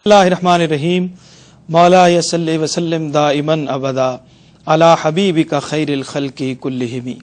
Bismillahirrahmanirrahim. Mawla ya salli wa sallim da'iman abada ala habibika khairil khalqi kullihim.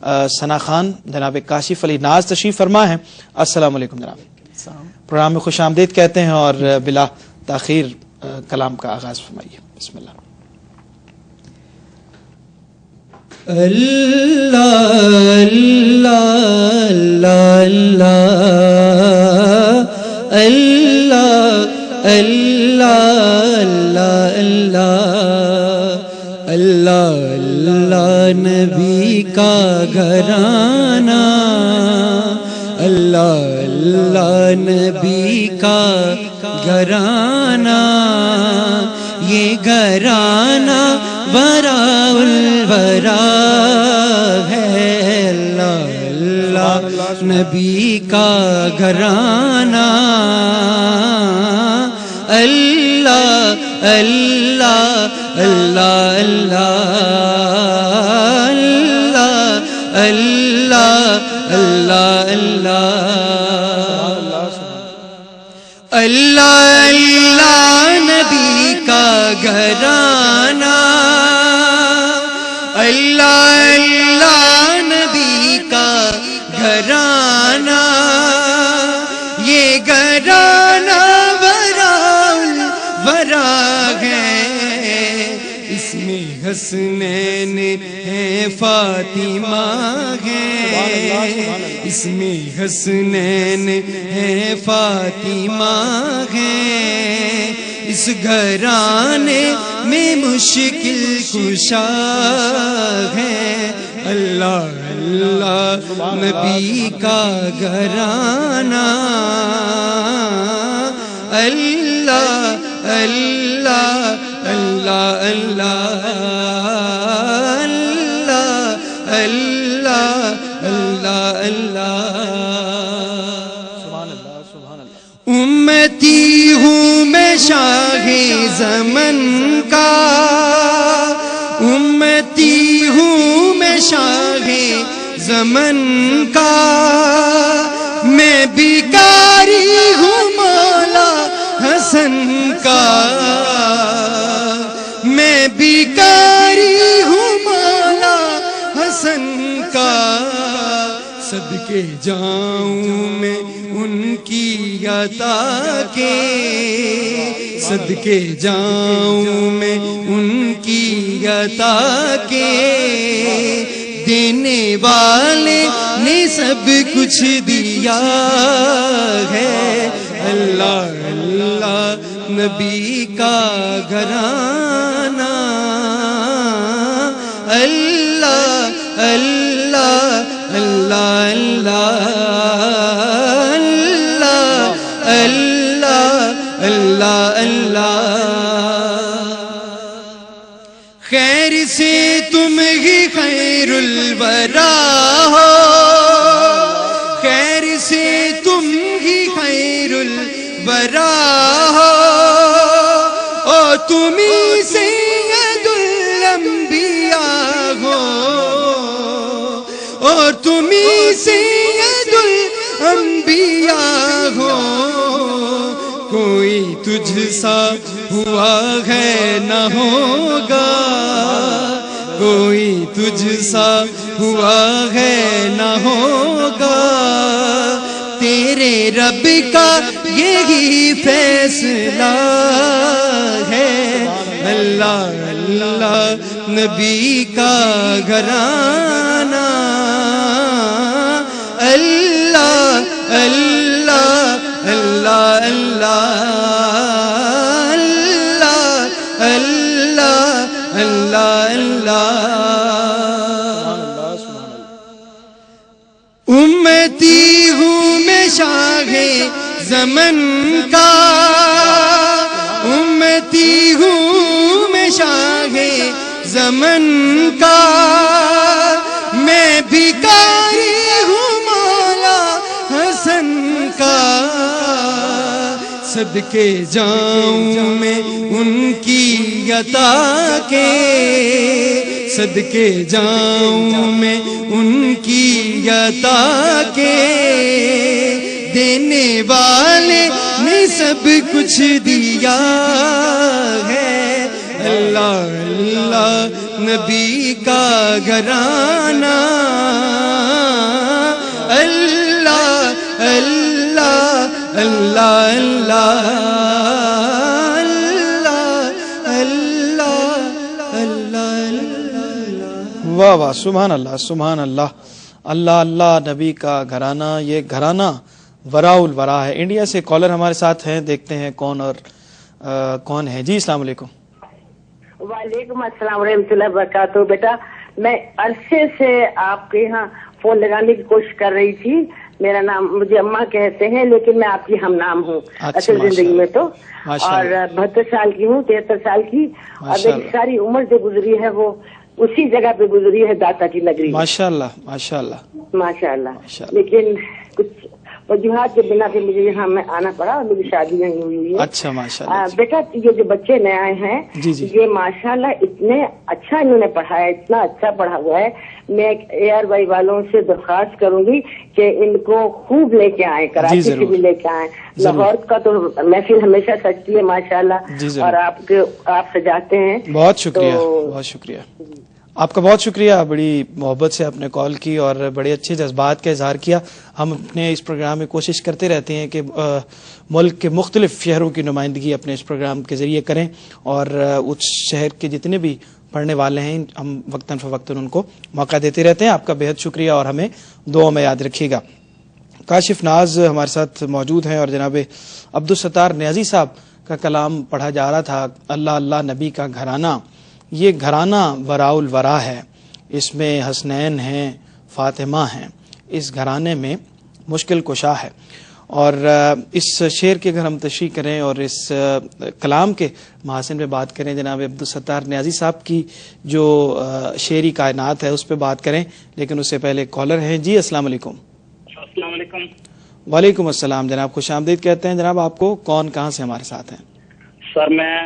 ثنا خان جناب کاشف علی ناز تشریف فرما ہے. السلام علیکم جناب. پروگرام میں خوش آمدید کہتے ہیں اور بلا تاخیر کلام کا آغاز فرمائیے. بسم اللہ. اللہ اللہ اللہ اللہ اللہ اللہ اللہ نبی کا گھرانہ اللہ اللہ نبی کا گھرانہ یہ گھرانہ وراء الورا ہے اللہ اللہ نبی کا گھرانہ اللہ اللہ اللہ اللہ اللہ اللہ اللہ اللہ اللہ نبی کا گھرانہ اللہ اللہ نبی کا گھرانہ یہ گھرانہ ورا ہے اس میں حسنین ہے فاطمہ ہے اس میں حسنین ہے فاطمہ ہے اس گھرانے میں مشکل کشا ہے اللہ اللہ نبی کا گھرانہ اللہ اللہ اللہ اللہ اللہ اللہ اللہ سبحان اللہ سبحان اللہ. امتی ہوں میں شاہ زمن کا امتی ہوں میں شاہ زمن کا میں بیکاری ہوں مولا حسن کا میں بیکاری ہوں مولا حسن کا صدقے جاؤں میں ان کی عطا کے صدقے جاؤں میں ان کی عطا کے دینے والے نے سب کچھ دیا ہے اللہ اللہ نبی کا گھرانہ اللہ اللہ اللہ اللہ اللہ اللہ اللہ خیر سے تم ہی خیر الورا ہو خیر سے تم ہی خیر الورا ہو اور تمہیں سید الانبیاء ہو اور تمہیں سید الانبیاء ہو کوئی تجھ سا ہوا ہے نہ ہوگا کوئی تجھ سا ہوا ہے نہ ہوگا تیرے رب کا یہی فیصلہ ہے اللہ اللہ نبی کا گھرانہ اللہ اللہ اللہ اللہ اللہ اللہ اللہ امتی ہوں میں شاہ زمن کا امتی ہوں میں شاہ زمن کا میں بھکاری ہوں مولا حسن کا صدقے جاؤں میں ان کی عطا کے صدقے جاؤں میں ان کی عطا کے دینے والے نے سب کچھ دیا ہے اللہ اللہ نبی کا گھرانہ اللہ اللہ اللہ اللہ۔ واہ واہ، سبحان اللہ سبحان اللہ، اللہ اللہ نبی کا گھرانہ، یہ گھرانہ وراء الورا ہے۔ انڈیا سے کالر ہمارے ساتھ ہیں، دیکھتے ہیں کون اور کون ہے۔ جی السلام علیکم۔ وعلیکم السلام ورحمۃ اللہ وبرکاتہ۔ بیٹا میں عرصے سے آپ کے یہاں فون لگانے کی کوشش کر رہی تھی، میرا نام مجھے اماں کہتے ہیں لیکن میں آپ کی ہم نام ہوں اصل زندگی میں تو، اور 72 سال کی ہوں، 73 سال کی، اور میری ساری عمر جو گزری ہے وہ اسی جگہ پہ گزری ہے، داتا کی نگری۔ ماشاء اللہ ماشاء اللہ ماشاء اللہ۔ لیکن کچھ وجوہات کے بنا پہ مجھے یہاں میں آنا پڑا اور میری شادی نہیں ہوئی ہے۔ اچھا ماشاء اللہ۔ بیٹا یہ جو بچے نئے آئے ہیں یہ ماشاء اللہ اتنے اچھا انہوں نے پڑھایا، اتنا اچھا پڑھا ہوا ہے۔ میں ایئر وائی والوں سے درخواست کروں گی کہ ان کو خوب لے کے آئیں، کراچی سے بھی لے کے آئیں۔ لاہور کا تو محفل ہمیشہ سجتی ہے ماشاء اللہ، اور آپ سجاتے ہیں۔ بہت شکریہ بہت شکریہ آپ کا، بہت شکریہ، بڑی محبت سے آپ نے کال کی اور بڑے اچھے جذبات کا اظہار کیا۔ ہم اپنے اس پروگرام میں کوشش کرتے رہتے ہیں کہ ملک کے مختلف شہروں کی نمائندگی اپنے اس پروگرام کے ذریعے کریں، اور اس شہر کے جتنے بھی پڑھنے والے ہیں ہم وقتاً فوقتاً ان کو موقع دیتے رہتے ہیں۔ آپ کا بہت شکریہ اور ہمیں دعاؤں میں یاد رکھیے گا۔ کاشف ناز ہمارے ساتھ موجود ہیں اور جناب عبدالستار نیازی صاحب کا کلام پڑھا جا رہا تھا، اللہ اللہ نبی کا گھرانہ، یہ گھرانہ وراء الورا ہے، اس میں حسنین ہیں، فاطمہ ہیں، اس گھرانے میں مشکل کشا ہے۔ اور اس شعر کے اگر ہم تشریح کریں اور اس کلام کے محاسن پہ بات کریں، جناب عبدالستار نیازی صاحب کی جو شعری کائنات ہے اس پہ بات کریں، لیکن اس سے پہلے کالر ہیں۔ جی السلام علیکم۔ السلام علیکم۔ وعلیکم السلام جناب، خوش آمدید کہتے ہیں جناب آپ کو، کون کہاں سے ہمارے ساتھ ہیں؟ سر میں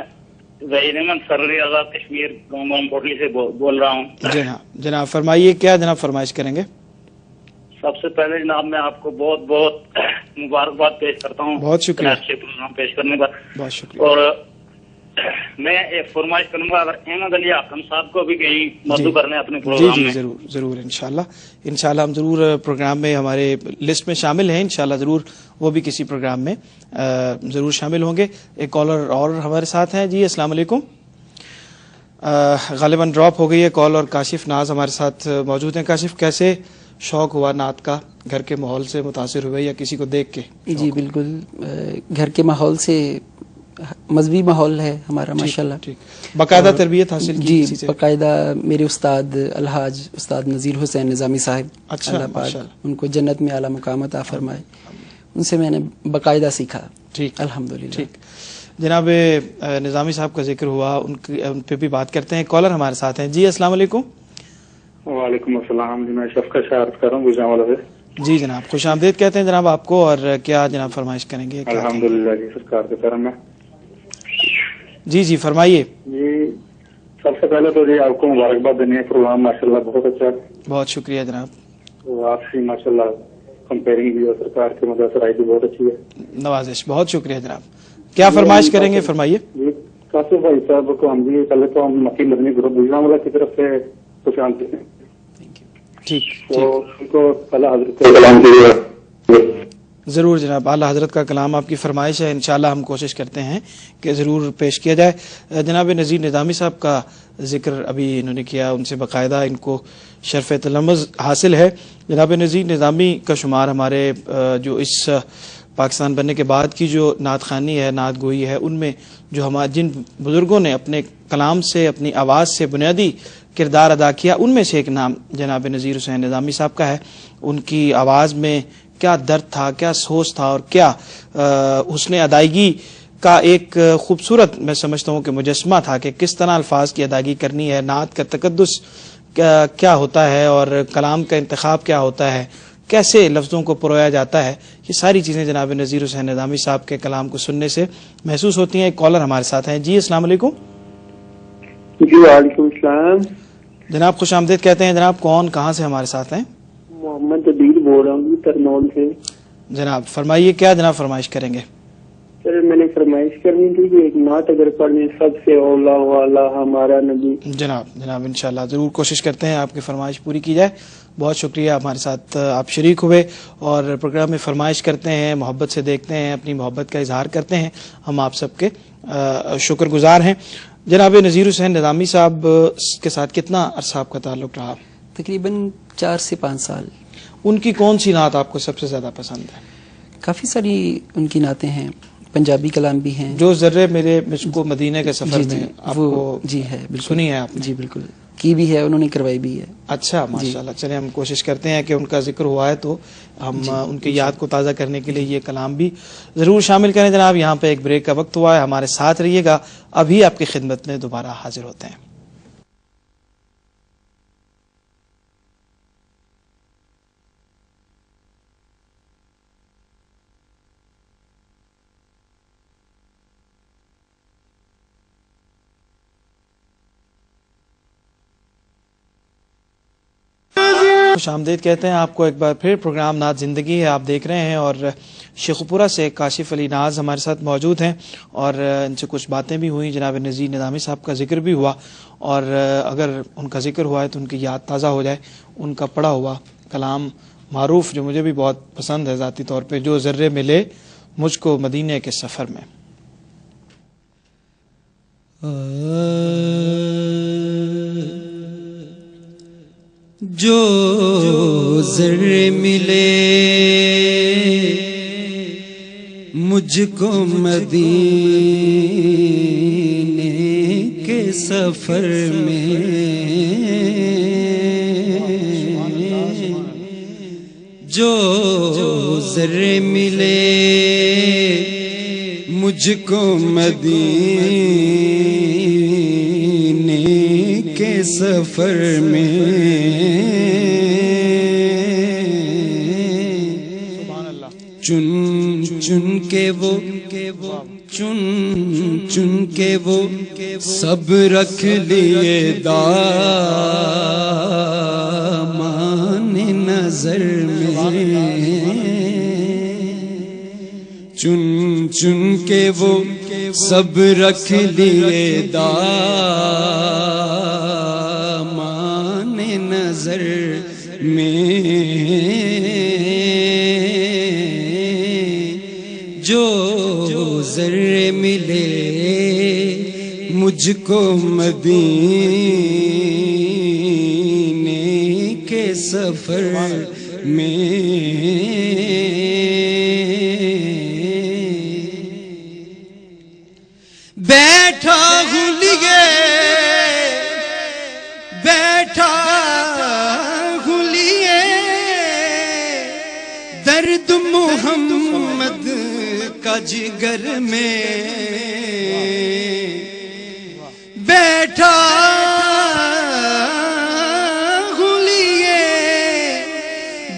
ظہیر احمد سرری آزاد کشمیر گاؤں کوٹلی سے بول رہا ہوں۔ جی ہاں جناب فرمائیے، کیا جناب فرمائش کریں گے؟ سب سے پہلے جناب میں آپ کو بہت بہت مبارکباد پیش کرتا ہوں، بہت شکریہ، اچھے پروگرام پیش کرنے پر۔ بہت شکریہ۔ اور میں ایک فرمائش کروں گا، اگر احمد علی حاکم صاحب کو بھی کہیں مدعو کرنے اپنے پروگرام میں۔ جی ضرور ضرور، انشاءاللہ ہم ضرور پروگرام میں ہمارے لسٹ میں شامل ہیں، انشاءاللہ ضرور وہ بھی کسی پروگرام میں ضرور شامل ہوں گے۔ ایک کالر اور ہمارے ساتھ ہیں۔ جی السلام علیکم۔ غالباً ڈراپ ہو گئی ہے کال، اور کاشف ناز ہمارے ساتھ موجود ہیں۔ کاشف، کیسے شوق ہوا نعت کا؟ گھر کے ماحول سے متاثر ہوئے یا کسی کو دیکھ کے؟ جی بالکل، گھر کے ماحول سے، مذہبی ماحول ہے ہمارا ماشاءاللہ۔ باقاعدہ تربیت حاصل کی؟ جی باقاعدہ، میرے استاد الحاج استاد نذیر حسین نظامی صاحب، اللہ پاک ان کو جنت میں اعلیٰ مقام عطا فرمائے، ان سے میں نے باقاعدہ سیکھا۔ ٹھیک، الحمدللہ۔ ٹھیک، جناب نظامی صاحب کا ذکر ہوا، ان پہ بھی بات کرتے ہیں۔ کالر ہمارے ساتھ ہیں۔ جی السلام علیکم۔ وعلیکم السلام جی، میں شفقت شہادت کر رہا ہوں گجرانوالہ سے۔ جی جناب خوش آمدید کہتے ہیں جناب آپ کو، اور کیا جناب فرمائش کریں گے؟ الحمدللہ جی، سرکار کے کرم میں۔ جی فرمائیے۔ جی سب سے پہلے تو جی آپ کو مبارکباد دینی ہے، پروگرام ماشاءاللہ بہت اچھا ہے۔ بہت شکریہ جناب۔ تو آپ سے ماشاءاللہ کمپیئرنگ بھی اور سرکار کی مدد رائے بھی بہت اچھی ہے، نوازش، بہت شکریہ جناب۔ کیا فرمائش کریں گے؟ فرمائیے۔ جی کاشف بھائی صاحب کو ہم جی پہلے تو ہم مکی مدنی گروپ گجرانوالہ کی طرف سے خوش آمدید ہیں۔ ٹھیک، تو ان کو اعلیٰ حضرت کا کلام کیجیے۔ ضرور جناب، اعلیٰ حضرت کا کلام آپ کی فرمائش ہے، انشاءاللہ ہم کوشش کرتے ہیں کہ ضرور پیش کیا جائے۔ جناب نذیر نظامی صاحب کا ذکر ابھی انہوں نے کیا، ان سے باقاعدہ ان کو شرف تلمذ حاصل ہے۔ جناب نذیر نظامی کا شمار ہمارے جو اس پاکستان بننے کے بعد کی جو نعت خوانی ہے، نعت گوئی ہے، ان میں جو ہمارے جن بزرگوں نے اپنے کلام سے، اپنی آواز سے بنیادی کردار ادا کیا، ان میں سے ایک نام جناب نذیر حسین نظامی صاحب کا ہے۔ ان کی آواز میں کیا درد تھا، کیا سوچ تھا، اور کیا حسن ادائیگی کا ایک خوبصورت میں سمجھتا ہوں کہ مجسمہ تھا کہ کس طرح الفاظ کی ادائیگی کرنی ہے، نعت کا تقدس کیا ہوتا ہے، اور کلام کا انتخاب کیا ہوتا ہے، کیسے لفظوں کو پرویا جاتا ہے۔ یہ ساری چیزیں جناب نذیر حسین نظامی صاحب کے کلام کو سننے سے محسوس ہوتی ہیں۔ ایک کالر ہمارے ساتھ ہیں۔ جی السلام علیکم۔ جی وعلیکم السلام جناب خوش آمدید کہتے ہیں جناب، کون کہاں سے ہمارے ساتھ ہیں؟ محمد عبید بول رہا ہوں ترنول سے۔ جناب فرمائیے، کیا جناب فرمائش کریں گے؟ سر میں نے فرمائش کرنی تھی کہ ایک نعت اگر پڑھنے سب سے اولا والا ہمارا نبی. جناب انشاءاللہ ضرور کوشش کرتے ہیں آپ کی فرمائش پوری کی جائے. بہت شکریہ ہمارے ساتھ آپ شریک ہوئے اور پروگرام میں فرمائش کرتے ہیں, محبت سے دیکھتے ہیں, اپنی محبت کا اظہار کرتے ہیں. ہم آپ سب کے شکر گزار ہیں. جناب نذیر حسین نظامی صاحب کے ساتھ کتنا عرصہ آپ کا تعلق رہا؟ تقریباً 4 سے 5 سال. ان کی کون سی نعت آپ کو سب سے زیادہ پسند ہے؟ کافی ساری ان کی نعتیں ہیں, پنجابی کلام بھی ہیں. جو ذرے میرے مجھ کو مدینے کے سفر میں آپ وہ کو جی ہے, بالکل سنی ہے آپ نے؟ جی بالکل کی بھی ہے, انہوں نے کروائی بھی ہے. اچھا ماشاءاللہ. چلیں ہم کوشش کرتے ہیں کہ ان کا ذکر ہوا ہے تو ہم ان کی یاد کو تازہ کرنے کے لیے یہ کلام بھی ضرور شامل کریں. جناب یہاں پہ ایک بریک کا وقت ہوا ہے, ہمارے ساتھ رہیے گا, ابھی آپ کی خدمت میں دوبارہ حاضر ہوتے ہیں. خوش آمدید کہتے ہیں آپ کو ایک بار پھر. پروگرام نعت زندگی ہے آپ دیکھ رہے ہیں اور شیخ پورہ سے کاشف علی ناز ہمارے ساتھ موجود ہیں اور ان سے کچھ باتیں بھی ہوئیں. جناب نذیر نظامی صاحب کا ذکر بھی ہوا اور اگر ان کا ذکر ہوا ہے تو ان کی یاد تازہ ہو جائے. ان کا پڑھا ہوا کلام معروف جو مجھے بھی بہت پسند ہے ذاتی طور پہ, جو ذرے ملے مجھ کو مدینے کے سفر میں. جو ذرے ملے مجھ کو مدینے کے سفر میں, جو ذرے ملے مجھ کو مدینے کے سفر میں, چن چن کے وہ چن چن کے وہ سب رکھ لیے دامان نظر میں, چن چن کے وہ سب رکھ لیے دامان نظر میں, جو ذرے ملے مجھ کو مدینے کے سفر میں, بیٹھا ہوں لیے بیٹھا ہوں لیے درد محمد کا جگر میں, بیٹھا ہوں لیے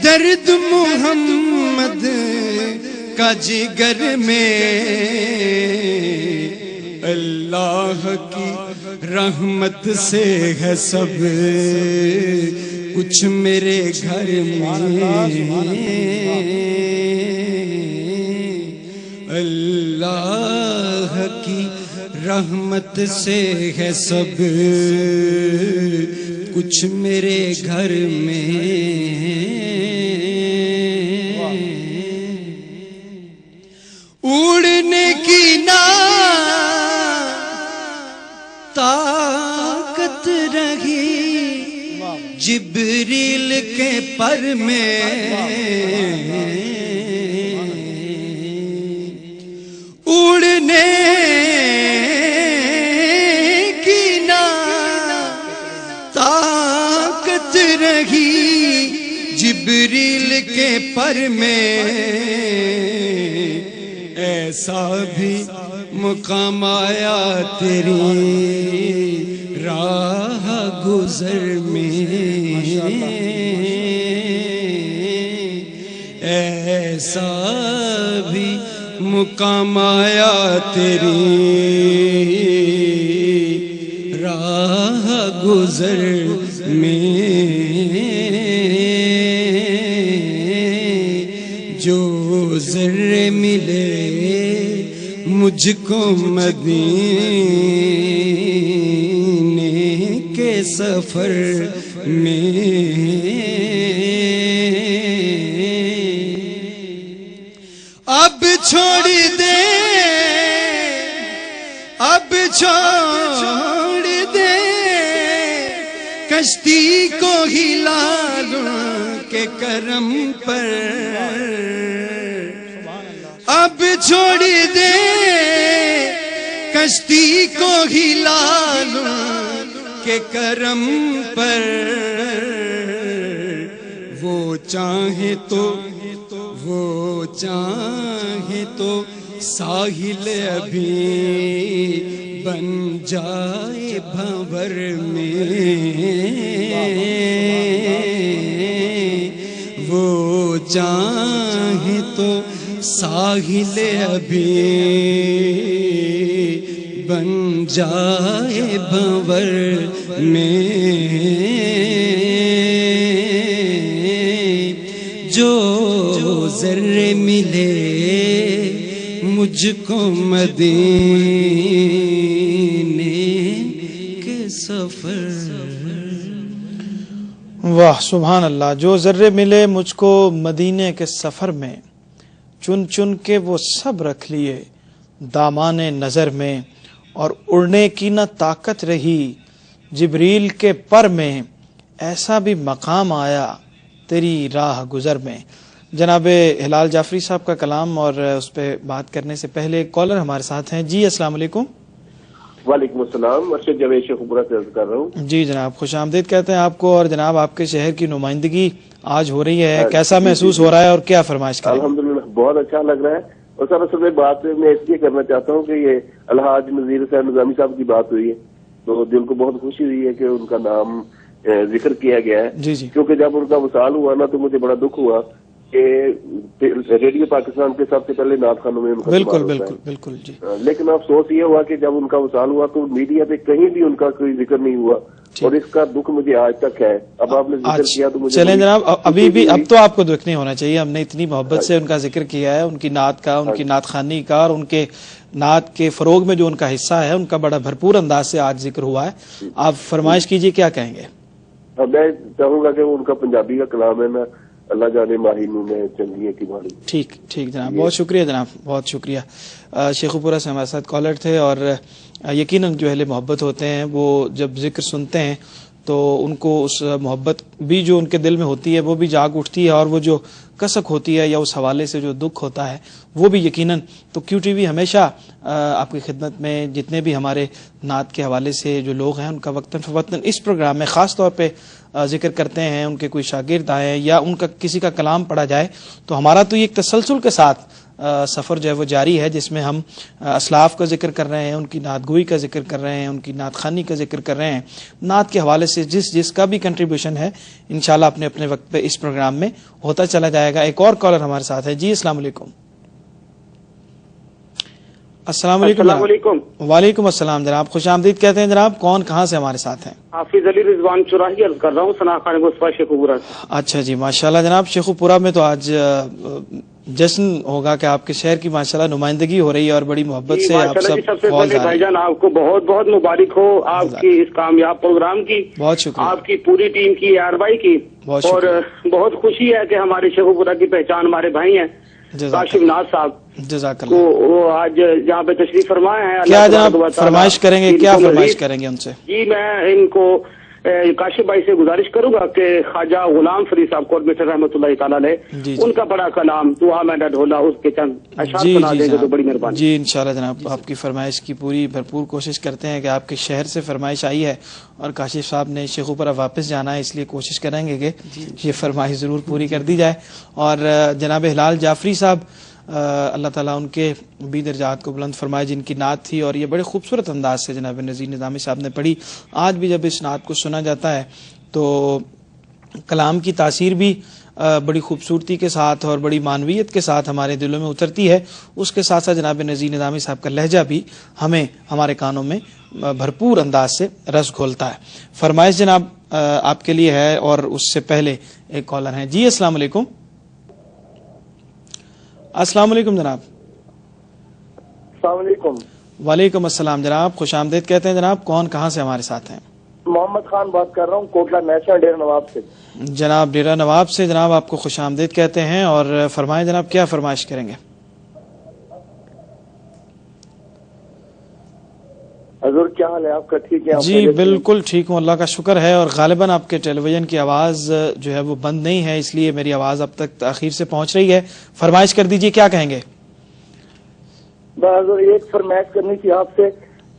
درد محمد کا جگر میں, اللہ کی رحمت سے ہے سب کچھ میرے گھر میں, اللہ کی رحمت سے ہے سب کچھ میرے گھر میں, اڑنے کی نا طاقت رہی جبریل کے پر میں, اڑنے کی نا طاقت رہی جبریل کے پر میں, ایسا بھی مقام آیا تیری راہ گزر میں, ایسا بھی مقام آیا تیری راہ گزر میں, جو ذرے ملے مجھ کو مدینے کے سفر میں اب چھوڑ دے، اب چھوڑ دے کشتی کو ہلالوں کے کرم پر، اب چھوڑ دے کشتی کو ہلالوں کے کرم پر، وہ چاہے تو ساحل ابھی بن جائے بھنور میں، وہ چاہے تو ساحل ابھی بن جائے بھنور میں، جو ذرے ملے مجھ کو مدینے کے سفر۔ واہ سبحان اللہ، جو ذرے ملے مجھ کو مدینے کے سفر میں، چن چن کے وہ سب رکھ لیے دامان نظر میں، اور اڑنے کی نہ طاقت رہی جبریل کے پر میں، ایسا بھی مقام آیا تیری راہ گزر میں۔ جناب ہلال جعفری صاحب کا کلام، اور اس پہ بات کرنے سے پہلے ایک کالر ہمارے ساتھ ہیں۔ جی السلام علیکم۔ وعلیکم السلام، ارشد جاوید شیخوپورہ سے عرض کر رہا ہوں۔ جی جناب، خوش آمدید کہتے ہیں آپ کو، اور جناب آپ کے شہر کی نمائندگی آج ہو رہی ہے، کیسا محسوس ہو رہا ہے اور کیا فرمائش کریں؟ الحمدللہ بہت اچھا لگ رہا ہے، اور سر اصل میں بات میں اس لیے کرنا چاہتا ہوں کہ یہ الحاج نذیر حسین نظامی صاحب کی بات ہوئی ہے تو دل کو بہت خوشی ہوئی ہے کہ ان کا نام ذکر کیا گیا ہے۔ جی جی، کیونکہ جب ان کا وصال ہوا نا تو مجھے بڑا دکھ ہوا کہ ریڈیو پاکستان کے سب سے پہلے نعت خانوں میں ان کا بالکل شمار ہوتا ہے۔ بالکل بالکل جی، لیکن افسوس یہ ہوا کہ جب ان کا وصال ہوا تو میڈیا پہ کہیں بھی ان کا کوئی ذکر نہیں ہوا، اور اس کا دکھ مجھے آج تک ہے۔ اب آپ نے ذکر کیا تو مجھے چلیں جناب، ابھی بھی اب تو آپ کو دکھ نہیں ہونا چاہیے، ہم نے اتنی محبت سے ان کا ذکر کیا ہے، ان کی نعت کا، ان کی نعت خوانی کا، اور ان کے نعت کے فروغ میں جو ان کا حصہ ہے ان کا بڑا بھرپور انداز سے آج ذکر ہوا ہے۔ آپ فرمائش کیجئے، کیا کہیں گے؟ میں چاہوں گا کہ وہ ان کا پنجابی کا کلام ہے نا، اللہ جانے ماہی نوں میں چنگیاں کی ماری۔ ٹھیک ٹھیک جناب، بہت شکریہ جناب، بہت شکریہ۔ شیخوپورہ سے ہمارے ساتھ کالر تھے، اور یقیناً جو اہل محبت ہوتے ہیں وہ جب ذکر سنتے ہیں تو ان کو اس محبت بھی جو ان کے دل میں ہوتی ہے وہ بھی جاگ اٹھتی ہے، اور وہ جو کسک ہوتی ہے یا اس حوالے سے جو دکھ ہوتا ہے وہ بھی یقیناً۔ تو کیو ٹی وی ہمیشہ آپ کی خدمت میں جتنے بھی ہمارے نعت کے حوالے سے جو لوگ ہیں ان کا وقتاً فوقتاً اس پروگرام میں خاص طور پہ ذکر کرتے ہیں، ان کے کوئی شاگرد آئے یا ان کا کسی کا کلام پڑھا جائے تو ہمارا تو یہ ایک تسلسل کے ساتھ سفر جو ہے وہ جاری ہے، جس میں ہم اسلاف کا ذکر کر رہے ہیں، ان کی نعت گوئی کا ذکر کر رہے ہیں، ان کی نعت خوانی کا ذکر کر رہے ہیں، نعت کے حوالے سے جس کا بھی کنٹریبیوشن ہے انشاءاللہ اپنے اپنے وقت پہ اس پروگرام میں ہوتا چلا جائے گا۔ ایک اور کالر ہمارے ساتھ ہے۔ جی السلام علیکم۔ السلام علیکم۔ وعلیکم السلام جناب، خوش آمدید کہتے ہیں جناب، کون کہاں سے ہمارے ساتھ ہیں؟ حافظ علی رضوان چوراہی عرض کر رہا ہوں، ثنا خان مصطفیٰ شیخوپورہ سے۔ اچھا جی، ماشاءاللہ جناب، شیخوپورہ میں تو آج جشن ہوگا کہ آپ کے شہر کی ماشاءاللہ نمائندگی ہو رہی ہے، اور بڑی محبت سے آپ سب سے فوج پہلے بھائی جان آپ کو بہت بہت مبارک ہو آپ کی اس کامیاب پروگرام کی، بہت شکریہ آپ کی پوری ٹیم کی، آروائی کی، اور بہت خوشی ہے کہ ہمارے شیخوپورہ کی پہچان ہمارے بھائی ہیں کاشف ناز صاحب جزاک کو، اللہ۔ وہ آج یہاں پہ تشریف فرمائے ہیں۔ کیا جناب فرمائش کریں گے، کیا فرمائش کریں گے ان سے؟ جی میں ان کو کاشف بھائی سے گزارش کروں گا کہ خواجہ غلام فرید صاحب کو رحمۃ اللہ تعالی علیہ، ان کا بڑا کلام دعا میں ڈھولا، اس کے چند اشعار سنا دیں گے تو بڑی مہربانی۔ جی انشاءاللہ جناب، آپ کی فرمائش کی پوری بھرپور کوشش کرتے ہیں کہ آپ کے شہر سے فرمائش آئی ہے اور کاشف صاحب نے شیخوپورہ واپس جانا ہے، اس لیے کوشش کریں گے کہ یہ فرمائش ضرور پوری کر دی جائے۔ اور جناب ہلال جعفری صاحب، اللہ تعالیٰ ان کے بھی درجات کو بلند فرمائے، جن کی نعت تھی اور یہ بڑے خوبصورت انداز سے جناب نذیر نظامی صاحب نے پڑھی۔ آج بھی جب اس نعت کو سنا جاتا ہے تو کلام کی تاثیر بھی بڑی خوبصورتی کے ساتھ اور بڑی معنویت کے ساتھ ہمارے دلوں میں اترتی ہے، اس کے ساتھ ساتھ جناب نذیر نظامی صاحب کا لہجہ بھی ہمیں ہمارے کانوں میں بھرپور انداز سے رس گھولتا ہے۔ فرمائش جناب آپ کے لیے ہے، اور اس سے پہلے ایک کالر ہیں۔ جی السلام علیکم۔ السلام علیکم جناب۔ السلام علیکم. وعلیکم السلام جناب, خوش آمدید کہتے ہیں جناب. کون کہاں سے ہمارے ساتھ ہیں؟ محمد خان بات کر رہا ہوں, کوٹلہ نیشنل ڈیرہ نواب سے. جناب ڈیرہ نواب سے جناب آپ کو خوش آمدید کہتے ہیں, اور فرمائیں جناب کیا فرمائش کریں گے؟ حضور کیا حال ہے آپ کا؟ ٹھیک ہے؟ جی بالکل ٹھیک ہوں, اللہ کا شکر ہے. اور غالباً آپ کے ٹیلی ویژن کی آواز جو ہے وہ بند نہیں ہے, اس لیے میری آواز اب تک تاخیر سے پہنچ رہی ہے. فرمائش کر دیجئے, کیا کہیں گے؟ حضور ایک فرمائش کرنی تھی آپ سے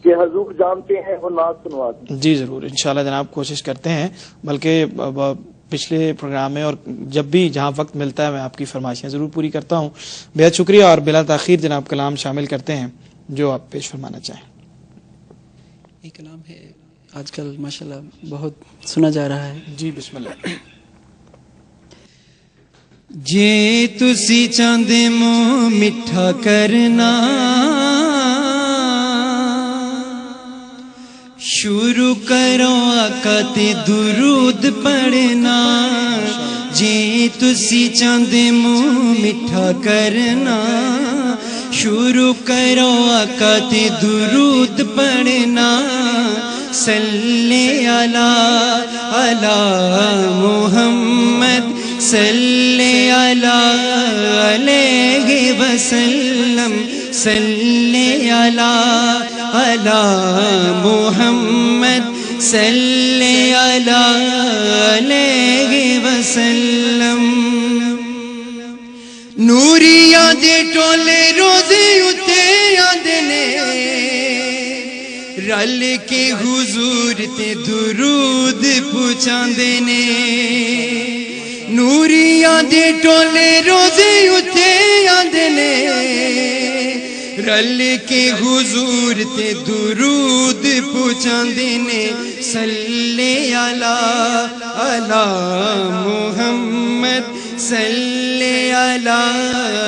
کہ حضور جانتے ہیں وہ ناز سنوا دیں. جی ضرور, انشاءاللہ جناب کوشش کرتے ہیں. بلکہ پچھلے پروگرام میں اور جب بھی جہاں وقت ملتا ہے میں آپ کی فرمائشیں ضرور پوری کرتا ہوں. بہت شکریہ, اور بلا تاخیر جناب کلام شامل کرتے ہیں جو آپ پیش فرمانا چاہیں. یہ کلام ہے آج کل ماشاءاللہ بہت سنا جا رہا ہے. جی بسم اللہ. جے تسی چاندے منہ میٹھا کرنا شروع کرو آقا تے درود پڑھنا. جے تسی چاندے منہ میٹھا کرنا شروع کرو آقا تے درود پڑھنا. صلی علی محمد صلی علیہ وسلم. صلی علی محمد صلی علیہ وسلم. نوریاں دے ٹولے روزے اتے آندے نے رل کے حضور تے درود پہنچاندے نے. نوریاں دے ٹولے روزے اتے آندے نے رل کے حضور تے درود پہنچاندے نے. صلی علی محمد صلی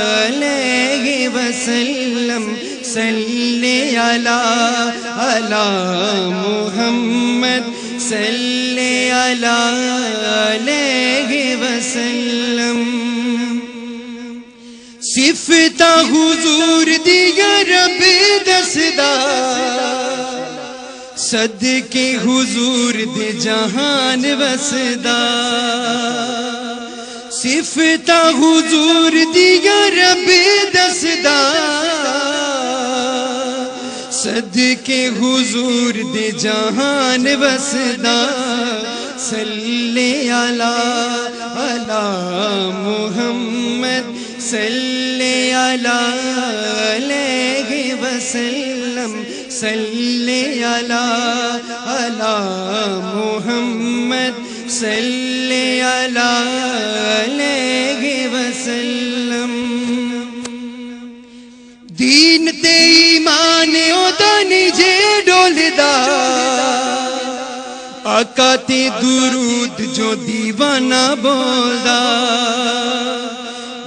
علیہ وسلم. صلی علی محمد صلی علیہ وسلم. صفتاں حضور دیا رب دسدا صدقے حضور دے جہان وسدا. صفتاں حضور دیا رب دسدا صدقے حضور دے جہان وسدا. صلی علی محمد صلی علیہ وسلم. صلی علی محمد صلی علیہ وسلم. دین تے ایمان اودا نجے ڈولدا آقا تے درود جو دیوانہ بولدا.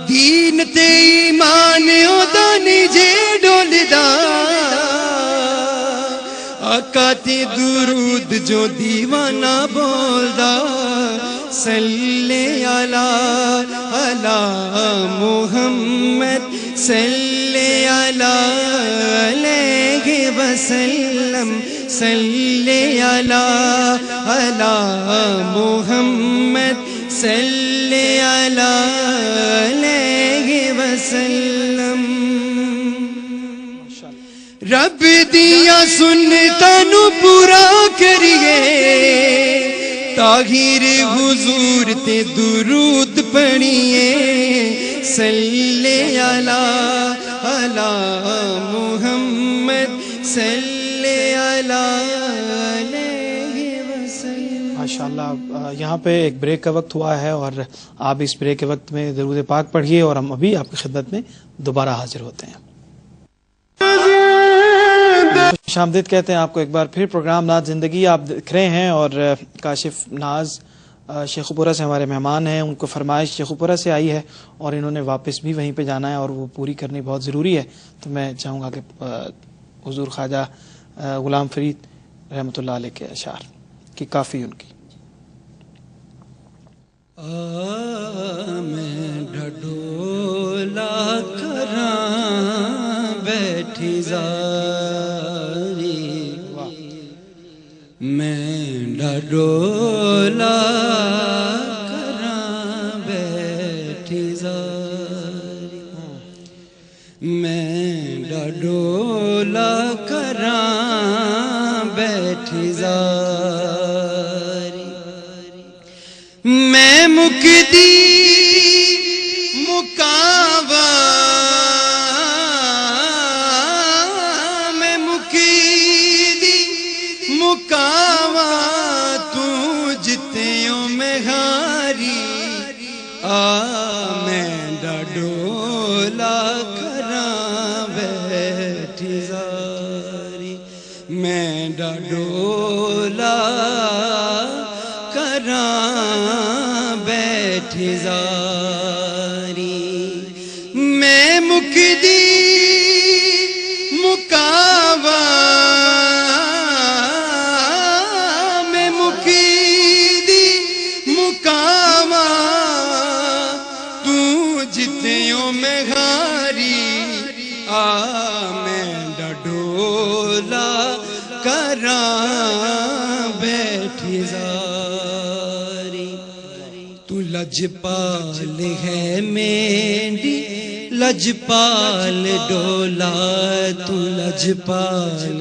دین تے ایمان اودا نجے ڈولدا آقا تے درود جو دیوانہ بولدا. صلی علی محمد صلی علیہ وسلم. صلی علی محمد صلی علیہ وسلم. رب دیا سنتاں نو پورا کریے طاہر حضور تے درود پڑھیے. صلی علی محمد صلی علیہ وسلم. ماشاءاللہ یہاں پہ ایک بریک کا وقت ہوا ہے, اور آپ اس بریک کے وقت میں درود پاک پڑھیے, اور ہم ابھی آپ کی خدمت میں دوبارہ حاضر ہوتے ہیں. خوش آمدید کہتے ہیں آپ کو ایک بار پھر پروگرام ناز زندگی آپ دیکھ رہے ہیں, اور کاشف ناز شیخو پورہ سے ہمارے مہمان ہیں. ان کو فرمائش شیخو پورہ سے آئی ہے اور انہوں نے واپس بھی وہیں پہ جانا ہے, اور وہ پوری کرنی بہت ضروری ہے. تو میں چاہوں گا کہ حضور خواجہ غلام فرید رحمۃ اللہ علیہ کے اشعار کی کافی ان کی. میں ڈھڈولا کراں بیٹھی زا ڈڈولا کراں بیٹھی زاری میں ڈڈولا کراں بیٹھی زاری میں مکدی مکاوا میں مکدی مکاوا تو جتیوں میں ہاری میں ڈڈولا کراں بیٹھی زاری میں ڈڈولا کراں بیٹھی زاری میں مکدی مکاوا میں مکدی مکاوا تو جتیوں میں ہاری میں ڈڈولا کراں بیٹھی زاری تو لجپال ہے میری لجپال ڈولا تو لجپال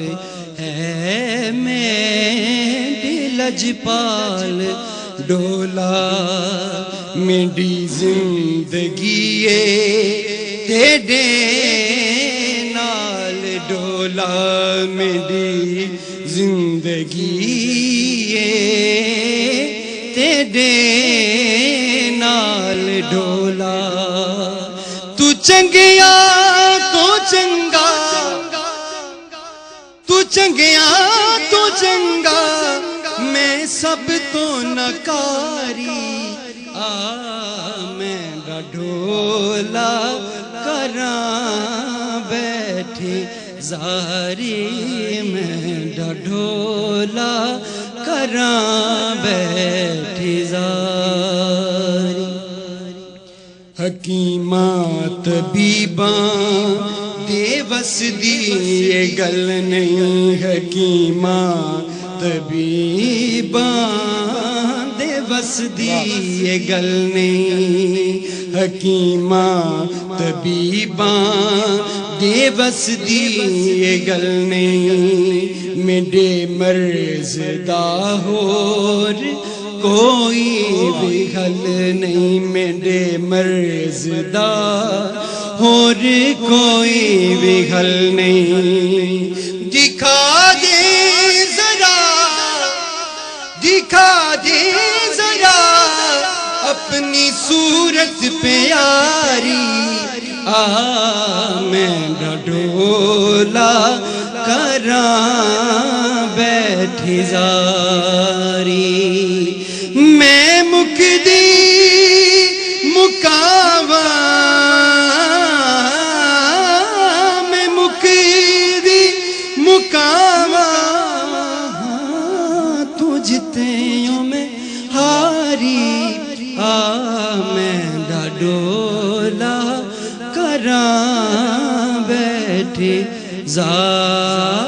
ہے میری لجپال ڈولا میری زندگی تیرے نال ڈولا میری زندگی تیرے نال ڈولا تو چنگیا تو چنگا تو چنگیا تو چنگا میں سب تو نکاری میں ڈڈولا کراں بیٹھی زاری میں ڈڈولا کراں بیٹھی زاری حکیماں طبیباں دے بس دی یہ گل نہیں حکیماں طبیباں دے بس دی یہ گل نہیں حکیماں طبیباں دے بس دی یہ گل نہیں میرے مرض دا ہور کوئی بھی حل نہیں میرے مرض دا اور کوئی بھی حل نہیں دکھا دے ذرا دکھا دے ذرا اپنی صورت پیاری میں ڈڈولا کراں بیٹھی زاری میں مکدی مکاوا میں مکدی مکاوا تو جتیوں میں ہاری میں ڈڈولا کراں بیٹھی زاری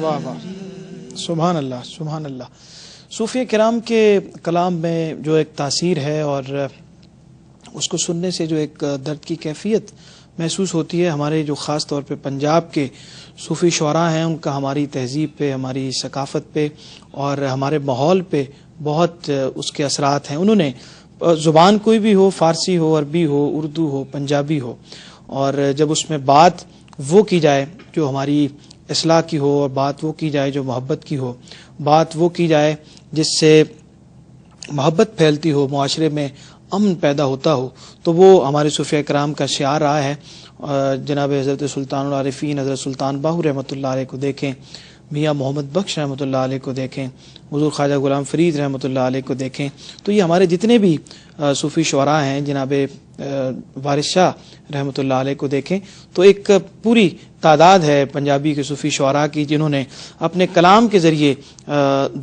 واہ واہ سبحان اللہ سبحان اللہ. صوفیہ کرام کے کلام میں جو ایک تاثیر ہے اور اس کو سننے سے جو ایک درد کی کیفیت محسوس ہوتی ہے، ہمارے جو خاص طور پہ پنجاب کے صوفی شعراء ہیں ان کا ہماری تہذیب پہ، ہماری ثقافت پہ اور ہمارے ماحول پہ بہت اس کے اثرات ہیں. انہوں نے زبان کوئی بھی ہو، فارسی ہو، عربی ہو، اردو ہو، پنجابی ہو، اور جب اس میں بات وہ کی جائے جو ہماری اصلاح کی ہو، اور بات وہ کی جائے جو محبت کی ہو، بات وہ کی جائے جس سے محبت پھیلتی ہو، معاشرے میں امن پیدا ہوتا ہو، تو وہ ہمارے صوفیہ کرام کا شعار رہا ہے. جناب حضرت سلطان العارفین حضرت سلطان باہو رحمۃ اللہ علیہ کو دیکھیں، میاں محمد بخش رحمۃ اللہ علیہ کو دیکھیں، حضور خواجہ غلام فرید رحمۃ اللہ علیہ کو دیکھیں، تو یہ ہمارے جتنے بھی صوفی شعراء ہیں، جناب وارث شاہ رحمۃ اللہ علیہ کو دیکھیں، تو ایک پوری تعداد ہے پنجابی کے صوفی شعراء کی جنہوں نے اپنے کلام کے ذریعے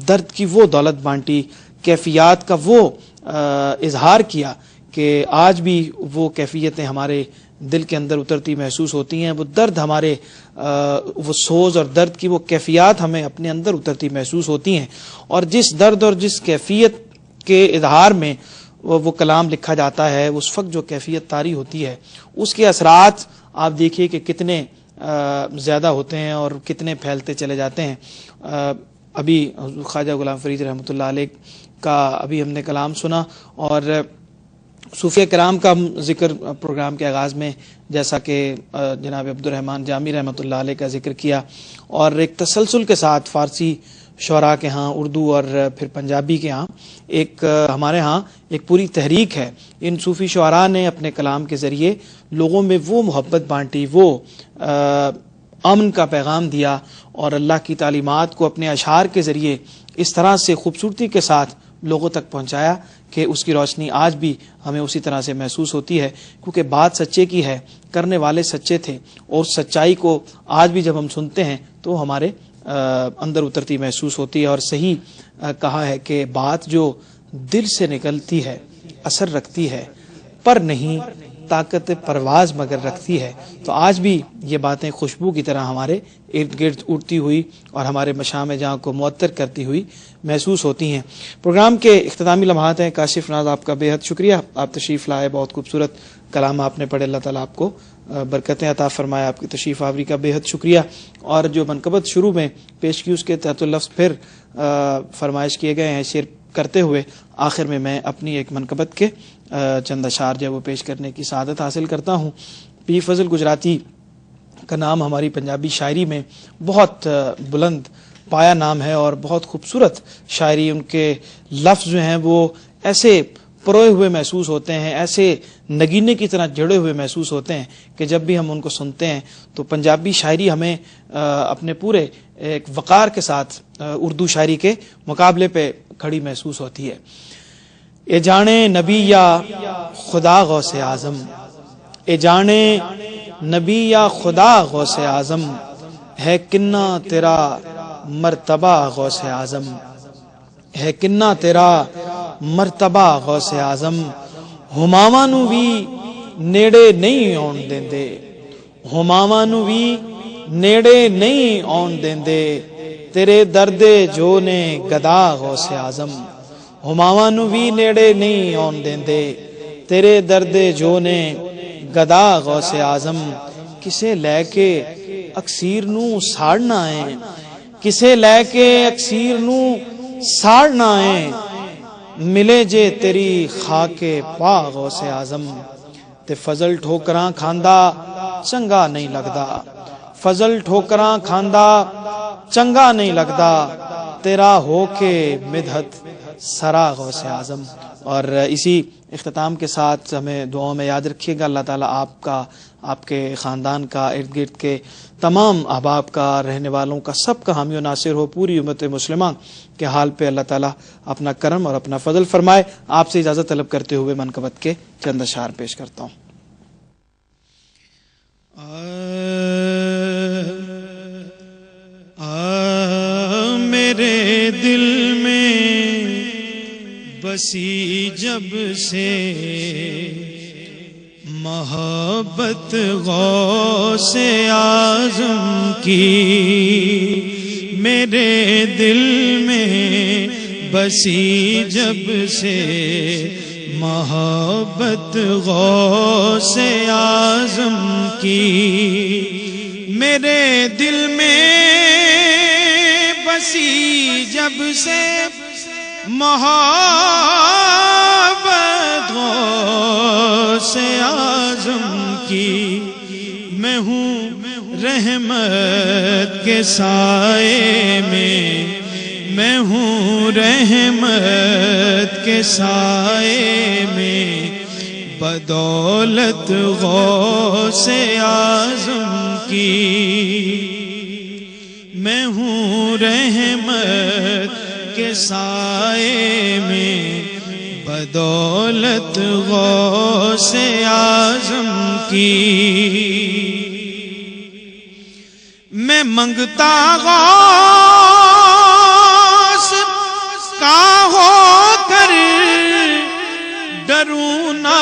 درد کی وہ دولت بانٹی، کیفیات کا وہ اظہار کیا کہ کہ آج بھی وہ کیفیتیں ہمارے دل کے اندر اترتی محسوس ہوتی ہیں، وہ درد ہمارے وہ سوز اور درد کی وہ کیفیات ہمیں اپنے اندر اترتی محسوس ہوتی ہیں، اور جس درد اور جس کیفیت کے اظہار میں وہ کلام لکھا جاتا ہے، اس وقت جو کیفیت طاری ہوتی ہے، اس کے اثرات آپ دیکھیے کہ کتنے زیادہ ہوتے ہیں اور کتنے پھیلتے چلے جاتے ہیں۔ ابھی خواجہ غلام فرید رحمۃ اللہ علیہ کا ابھی ہم نے کلام سنا، اور صوفیہ کرام کا ذکر پروگرام کے آغاز میں جیسا کہ جناب عبد الرحمن جامی رحمۃ اللہ علیہ کا ذکر کیا، اور ایک تسلسل کے ساتھ فارسی شعراء کے ہاں، اردو اور پھر پنجابی کے ہاں ایک ہمارے ہاں ایک پوری تحریک ہے۔ ان صوفی شعراء نے اپنے کلام کے ذریعے لوگوں میں وہ محبت بانٹی، وہ امن کا پیغام دیا، اور اللہ کی تعلیمات کو اپنے اشعار کے ذریعے اس طرح سے خوبصورتی کے ساتھ لوگوں تک پہنچایا کہ اس کی روشنی آج بھی ہمیں اسی طرح سے محسوس ہوتی ہے، کیونکہ بات سچے کی ہے، کرنے والے سچے تھے، اور سچائی کو آج بھی جب ہم سنتے ہیں تو ہمارے اندر اترتی محسوس ہوتی ہے۔ اور صحیح کہا ہے کہ بات جو دل سے نکلتی ہے اثر رکھتی ہے، پر نہیں طاقت پرواز مگر رکھتی ہے۔ تو آج بھی یہ باتیں خوشبو کی طرح ہمارے ارد گرد اڑتی ہوئی اور ہمارے مشام جہاں کو معطر کرتی ہوئی محسوس ہوتی ہیں۔ پروگرام کے اختتامی لمحات ہیں۔ کاشف ناز آپ کا بے حد شکریہ، آپ تشریف لائے، بہت خوبصورت کلام آپ نے پڑھے، اللہ تعالیٰ آپ کو برکتیں عطا فرمائے، آپ کی تشریف آوری کا بے حد شکریہ۔ اور جو منقبت شروع میں پیش کی اس کے تحت لفظ پھر فرمائش کیے گئے ہیں شعر کرتے ہوئے، آخر میں اپنی ایک منقبت کے چند اشعار جو وہ پیش کرنے کی سعادت حاصل کرتا ہوں۔ پیر فضل گجراتی کا نام ہماری پنجابی شاعری میں بہت بلند پایا نام ہے، اور بہت خوبصورت شاعری، ان کے لفظ جو ہیں وہ ایسے پروئے ہوئے محسوس ہوتے ہیں، ایسے نگینے کی طرح جڑے ہوئے محسوس ہوتے ہیں کہ جب بھی ہم ان کو سنتے ہیں تو پنجابی شاعری ہمیں اپنے پورے ایک وقار کے ساتھ اردو شاعری کے مقابلے پہ کھڑی محسوس ہوتی ہے۔ اے جانے نبی یا خدا غوث اعظم، اے جانے نبی یا خدا غوث اعظم، ہے کنہ تیرا مرتبہ غوث اعظم، ہے کنہ تیرا مرتبہ غوث اعظم، ہماواں نو بھی نیڑے نہیں آن دیندے، ہماواں نو بھی نیڑے نہیں آن دیندے، تیرے درد جو نے گدا غوث اعظم، ہماواں نو بھی نیڑے نہیں آن دیندے، تیرے درد جو نے گدا غوث اعظم، کسے لے کے اکسیر نو ساڑنا ہے، کسے لے کے اکسیر نو ساڑنا ہے، ملے جے تیری خاک پا غوث اعظم، تے فضل ٹھوکراں کھاندا چنگا نہیں لگدا، فضل ٹھوکراں کھاندا چنگا نہیں لگدا، تیرا ہو کے مدحت سرا غوث اعظم۔ اور اسی اختتام کے ساتھ ہمیں دعاؤں میں یاد رکھیے گا، اللہ تعالیٰ آپ کا، آپ کے خاندان کا، ارد گرد کے تمام احباب کا، رہنے والوں کا، سب کا حامی و ناصر ہو، پوری امت مسلمہ کے حال پہ اللہ تعالیٰ اپنا کرم اور اپنا فضل فرمائے۔ آپ سے اجازت طلب کرتے ہوئے منقبت کے چند اشعار پیش کرتا ہوں۔ میرے دل میں بسی جب سے محبت غوث اعظم کی، میرے دل میں بسی جب سے محبت غوث اعظم کی، میرے دل میں بسی جب سے محبت غوث اعظم کی، میں ہوں رحمت کے سائے میں ہوں رحمت کے سائے میں، بدولت غوث اعظم کی، میں ہوں رحمت کے سائے میں، بدولت غوث اعظم کی، میں منگتا غوث کا ہو کر ڈروں نہ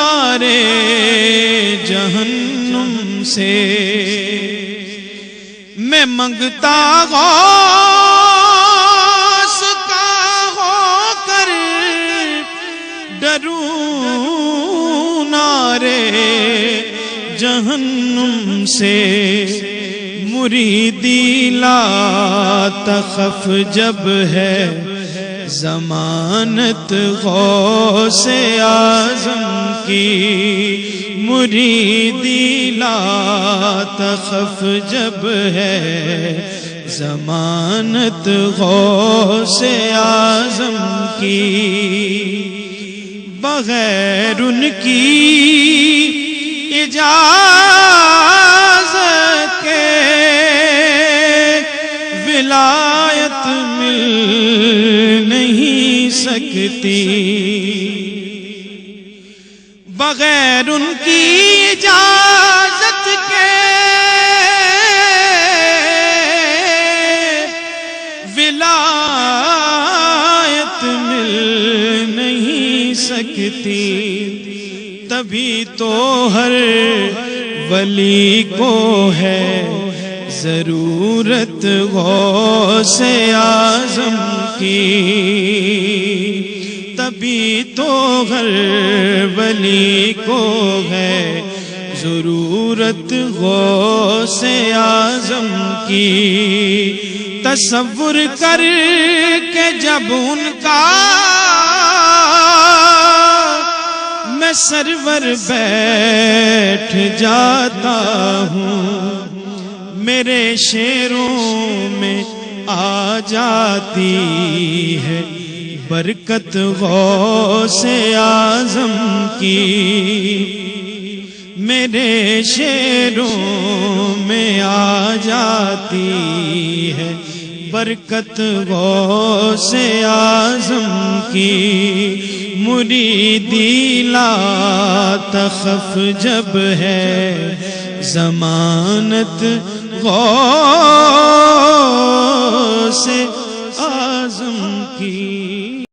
جہنم سے میں منگتا غوث کا ہو کر ڈروں نارے جہنم سے مریدی لا تخف جب ہے ضمانت غوث اعظم کی مریدی لا تخف جب ہے ضمانت غوث اعظم کی بغیر ان کی اجازت کے ولایت مل نہیں سکتی بغیر ان کی اجازت کے ولایت مل نہیں سکتی تبھی تو ہر ولی کو ہے ضرورت غوث اعظم کی تبھی تو ہر ولی کو ہے ضرورت غوث اعظم کی تصور کر کے جب ان کا میں سرور بیٹھ جاتا ہوں میرے شعروں میں آ جاتی ہے برکت غوث اعظم کی میرے شعروں میں آ جاتی ہے برکت غوث اعظم کی مریدی لا تخف جب ہے ضمانت غوث اعظم کی